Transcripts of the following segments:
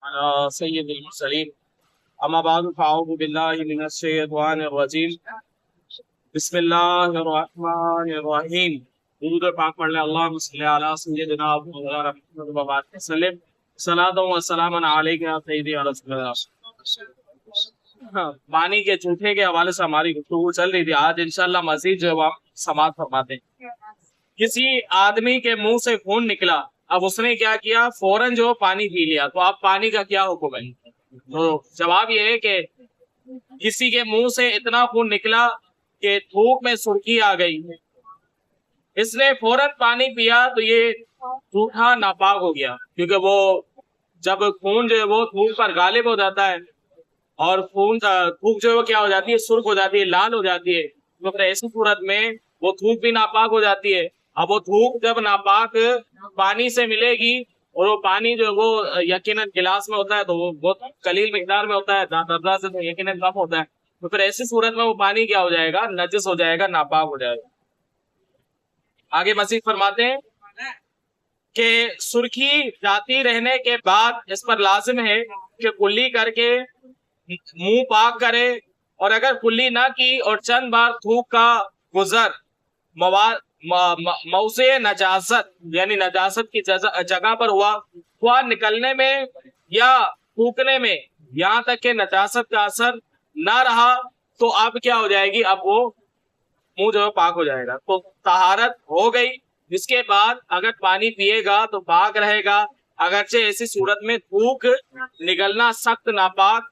على سيد المرسلين اما بعد فاعوذ بالله من الشیطان الرجیم بسم اللہ الرحمن الرحیم. درود پاک پڑھ لیں. اللہم صلی علی سیدنا مولانا محمد وبارک وسلم. صلاۃ و سلام علیک یا سیدی یا رسول اللہ. پانی کے جھوٹے کے حوالے سے ہماری گفتگو چل رہی تھی. آج انشاءاللہ مزید جو ہے سماعت فرماتے ہیں. کسی آدمی کے منہ سے خون نکلا, اب اس نے کیا کیا, فوراً جو پانی پی لیا, تو اب پانی کا کیا حکم ہے؟ تو جواب یہ ہے کہ کسی کے منہ سے اتنا خون نکلا کہ تھوک میں سرخی آ گئی, اس نے فوراً پانی پیا تو یہ جھوٹا ناپاک ہو گیا, کیونکہ وہ جب خون جو ہے وہ تھوک پر غالب ہو جاتا ہے اور تھوک جو ہے وہ کیا ہو جاتی ہے, سرخ ہو جاتی ہے, لال ہو جاتی ہے, تو پھر ایسی صورت میں وہ تھوک بھی ناپاک ہو جاتی ہے. اب وہ تھوک جب ناپاک پانی سے ملے گی, اور وہ پانی جو ہے وہ یقیناً گلاس میں ہوتا ہے تو وہ بہت قلیل مقدار میں ہوتا ہے, درجہ سے تو یقیناً کم ہوتا ہے, تو پھر ایسی صورت میں وہ پانی کیا ہو جائے گا, نجس ہو جائے گا, ناپاک ہو جائے گا. آگے مزید فرماتے ہیں کہ سرخی جاتی رہنے کے بعد اس پر لازم ہے کہ کلی کر کے منہ پاک کرے, اور اگر کلی نہ کی اور چند بار تھوک کا گزر موضع نجاست یعنی نجاست کی جگہ پر ہوا نکلنے میں یا تھوکنے میں, یہاں تک کہ نجاست کا اثر نہ رہا, تو اب کیا ہو جائے گی, اب وہ منہ جو ہے پاک ہو جائے گا. تو طہارت ہو گئی. اس کے بعد اگر پانی پیے گا تو پاک رہے گا, اگرچہ ایسی صورت میں تھوک نکلنا سخت ناپاک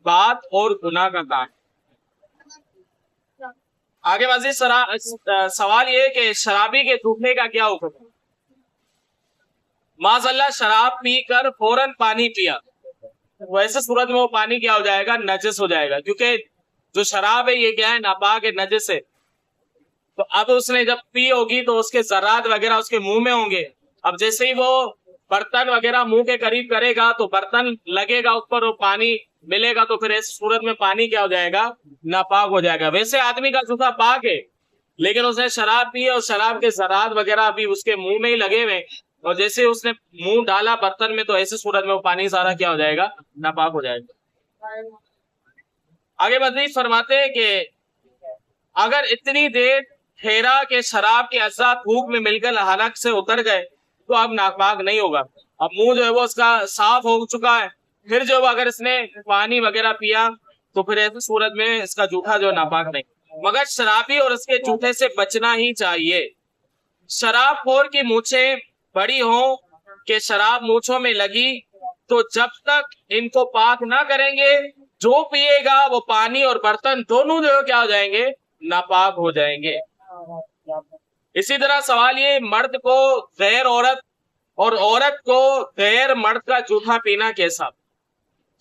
بات اور گناہ کا کام. آگے مزید سوال یہ ہے کہ شرابی کے تھوکنے کا کیا حکم ہے؟ معاذ اللہ شراب پی کر فوراً پانی پیا, ویسے صورت میں وہ پانی کیا ہو جائے گا, نجس ہو جائے گا, کیونکہ جو شراب ہے یہ کیا ہے, ناپاک ہے, نجس ہے. تو اب اس نے جب پی ہوگی تو اس کے ذرات وغیرہ اس کے منہ میں ہوں گے. اب جیسے ہی وہ برتن وغیرہ منہ کے قریب کرے گا تو برتن لگے گا اس پر, وہ پانی ملے گا, تو پھر اس صورت میں پانی کیا ہو جائے گا, ناپاک ہو جائے گا. ویسے آدمی کا جوتا پاک ہے, لیکن اس نے شراب پی اور شراب کے ذرات وغیرہ ابھی اس کے منہ میں ہی لگے ہوئے, اور جیسے اس نے منہ ڈالا برتن میں تو ایسی صورت میں وہ پانی سارا کیا ہو جائے گا, ناپاک ہو جائے گا. آگے مزید فرماتے ہیں کہ اگر اتنی دیر ٹھہرا کہ شراب کے اجزاء تھوک میں مل کر حلق سے اتر گئے تو اب ناپاک نہیں ہوگا. اب منہ جو ہے وہ اس کا صاف ہو چکا ہے, پھر جو اگر اس نے پانی وغیرہ پیا تو پھر ایسی صورت میں اس کا جھوٹا جو ناپاک نہیں. مگر شرابی اور اس کے جھوٹے سے بچنا ہی چاہیے. شراب خور کی مونچھیں بڑی ہوں کہ شراب مونچھوں میں لگی تو جب تک ان کو پاک نہ کریں گے, جو پیے گا وہ پانی اور برتن دونوں جو کیا ہو جائیں گے, ناپاک ہو جائیں گے. اسی طرح سوال یہ, مرد کو غیر عورت اور عورت کو غیر مرد کا جھوٹا پینا کیسا؟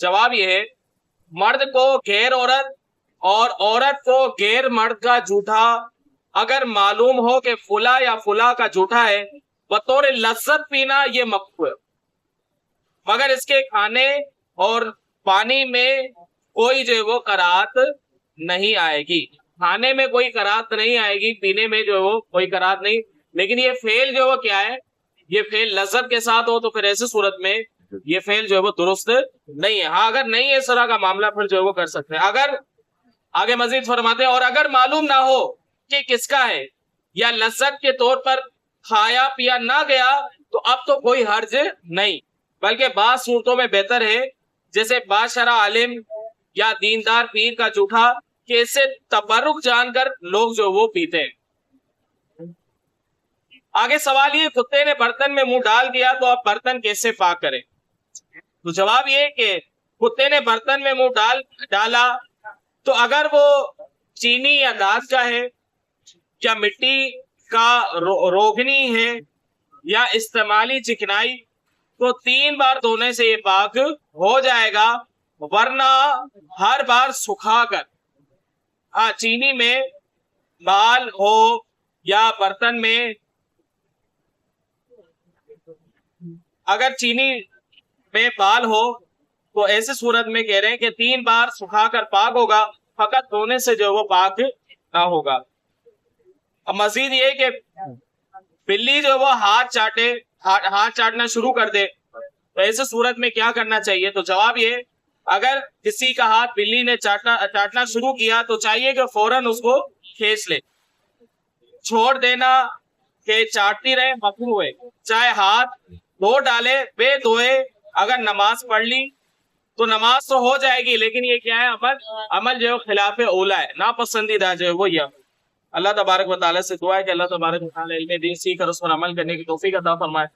جواب یہ ہے, مرد کو غیر عورت اور عورت کو غیر مرد کا جھوٹا اگر معلوم ہو کہ فلا یا فلا کا جھوٹا ہے, بطور لذت پینا یہ مکروہ ہے, مگر اس کے کھانے اور پانی میں کوئی جو ہے وہ قرات نہیں آئے گی. کھانے میں کوئی قرات نہیں آئے گی, پینے میں جو ہے وہ کوئی قرات نہیں, لیکن یہ فعل جو ہے وہ کیا ہے, یہ فعل لذت کے ساتھ ہو تو پھر ایسی صورت میں یہ فعل جو ہے وہ درست نہیں ہے. ہاں اگر نہیں اس طرح کا معاملہ پھر جو ہے وہ کر سکتے ہیں. اگر آگے مزید فرماتے ہیں, اور اگر معلوم نہ ہو کہ کس کا ہے یا لذت کے طور پر کھایا پیا نہ گیا تو اب تو کوئی حرج نہیں, بلکہ بعض صورتوں میں بہتر ہے, جیسے باشرہ عالم یا دیندار پیر کا جھوٹا, کہ اس سے تبرک جان کر لوگ جو وہ پیتے ہیں. آگے سوال یہ, کتے نے برتن میں منہ ڈال دیا تو اب برتن کیسے پاک کریں؟ تو جواب یہ کہ کتے نے برتن میں منہ ڈالا تو اگر وہ چینی یا دانت کا ہے یا مٹی کا روغنی ہے یا استعمالی چکنائی تو 3 بار دھونے سے یہ پاک ہو جائے گا, ورنہ ہر بار سکھا کر, چینی میں بال ہو یا برتن میں, اگر چینی میں بال ہو تو ایسی صورت میں کہہ رہے ہیں کہ 3 بار سکھا کر پاک ہوگا, فقط دھونے سے جو وہ پاک نہ ہوگا. اب مزید یہ کہ بلی جو وہ ہاتھ چاٹنا شروع کر دے تو ایسے صورت میں کیا کرنا چاہیے؟ تو جواب یہ، اگر کسی کا ہاتھ بلی نے چاٹنا شروع کیا تو چاہیے کہ فوراً اس کو کھینچ لے. چھوڑ دینا کہ چاٹتی رہے مکروہ ہے. چاہے ہاتھ دھو ڈالے بے دھوئے اگر نماز پڑھ لی تو نماز تو ہو جائے گی، لیکن یہ کیا ہے؟ عمل جو خلاف اولا ہے، ناپسندیدہ جو ہے وہ یہ. اللہ تبارک و تعالیٰ سے دعا ہے کہ اللہ تبارک و تعالیٰ علم دین سیکھ کر اس پر عمل کرنے کی توفیق عطا فرمائے.